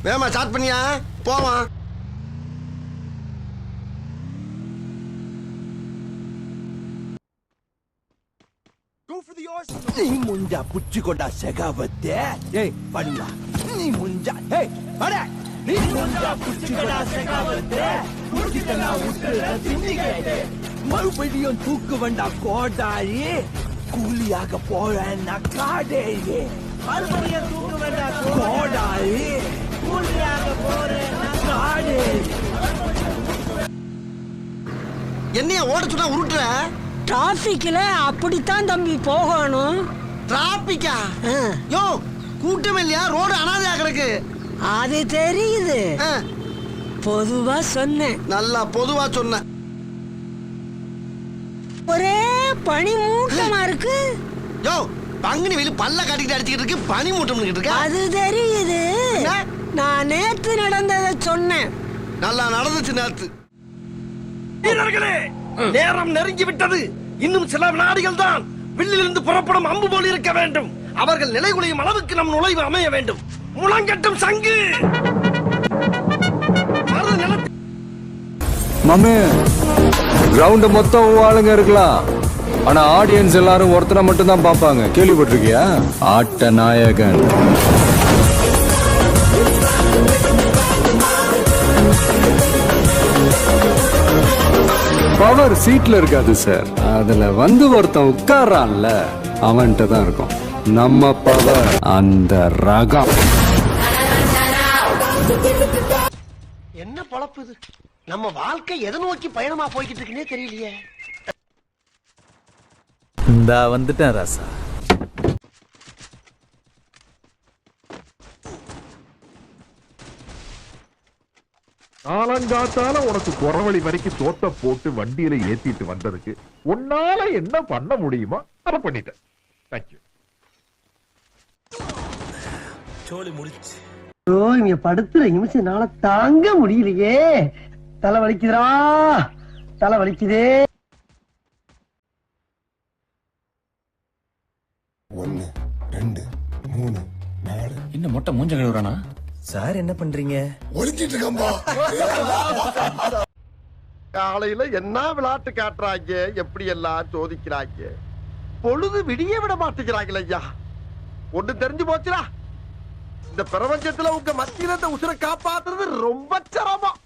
வேமா ஸ்டார்ட் பண்ணியா போவான். நீ முஞ்சா புச்சி கொண்டா செகாவத்தே. ஏய் பண்ணா நீ முஞ்சா. ஏய் அட நீ முஞ்சா புச்சி கொண்டா செகாவத்தே. புச்சிட்டனா உட்ற தின்னிகே. மறுபடியும் தூக்கு வண்டா கோடாரி. கூலியாக போறேன்னா காடேயே. மறுபடியும் தூக்கு வண்டா கோடாரி. கூலியாக போறேன்னா காடேயே. என்னைய ஓட சொன்னா உருட்டுற? டிராபிக்ல அப்படித்தான் தம்பி போகணும். டிராபிக்கா? யோ கூட்டம் இல்லையா? ரோடு அனாதையா கிடக்கு. அது தெரியுது. பொதுவா சொன்னேன். நல்லா பொதுவா சொன்ன. ஒரே பனி மூட்டமா இருக்கு. யோ பங்குனி வெயில் பல்ல காட்டிக்கிட்டு அடிச்சுக்கிட்டு இருக்கு. பனி மூட்டம் இருக்கு. அது தெரியுது. நான் நேத்து நடந்ததை சொன்னேன். நல்லா நடந்துச்சு நேத்து. வீரர்களே, நேரம் நெருங்கி விட்டது. இன்னும் சில வினாடிகள் தான். வில்லிலிருந்து புறப்படும் அம்பு போல் இருக்க வேண்டும். அவர்கள் நிலைகுலையும் அளவுக்கு நம் நுழைவு அமைய வேண்டும். முழங்கட்டும் சங்கு. மாமே, கிரவுண்ட் மொத்தம் ஆளுங்க இருக்கலாம், ஆனா ஆடியன்ஸ் எல்லாரும் ஒருத்தனை மட்டும் தான் பாப்பாங்க. கேள்விப்பட்டிருக்கியா? ஆட்ட நாயகன். பவர் சீட்ல இருக்காது சார், அதுல வந்து ஒருத்தன் உட்கார்றான்ல அவன்கிட்ட தான் இருக்கும் நம்ம பவர். அந்த ரகம். என்ன பொழப்பு இது? நம்ம வாழ்க்கை எதை நோக்கி பயணமா போய்கிட்டு இருக்குன்னே தெரியலையே. இந்தா வந்துட்டேன் ராசா. காலங்காத்தால உனக்கு குறவழி வரைக்கும் தோட்ட போட்டு வண்டியில ஏத்திட்டு வந்ததுக்கு உன்னால என்ன பண்ண முடியுமோ அதை பண்ணிட்டேன். தேங்க்யூ. இங்க படுத்துற நிமிஷம்னால தாங்க முடியலையே. தலை வலிக்குதுடா, தலை வலிக்குதே. 1 2 3 4. இன்னும் மொட்டை மூஞ்ச கழுவுறானா? சார் என்ன பண்றீங்க? ஒளிச்சிட்டு இருக்கம்பா. காலையில என்ன விளையாட்டு காட்டுறாங்க, எப்படி எல்லாம் சோதிக்கிறாங்க. பொழுது விடிய விட மாட்டேங்கிறாங்களே ஐயா. ஒண்ணு தெரிஞ்சு போச்சுடா, இந்த பிரபஞ்சத்துல உங்க மத்தியில இந்த உசுரை காப்பாத்துறது ரொம்ப சிரமம்.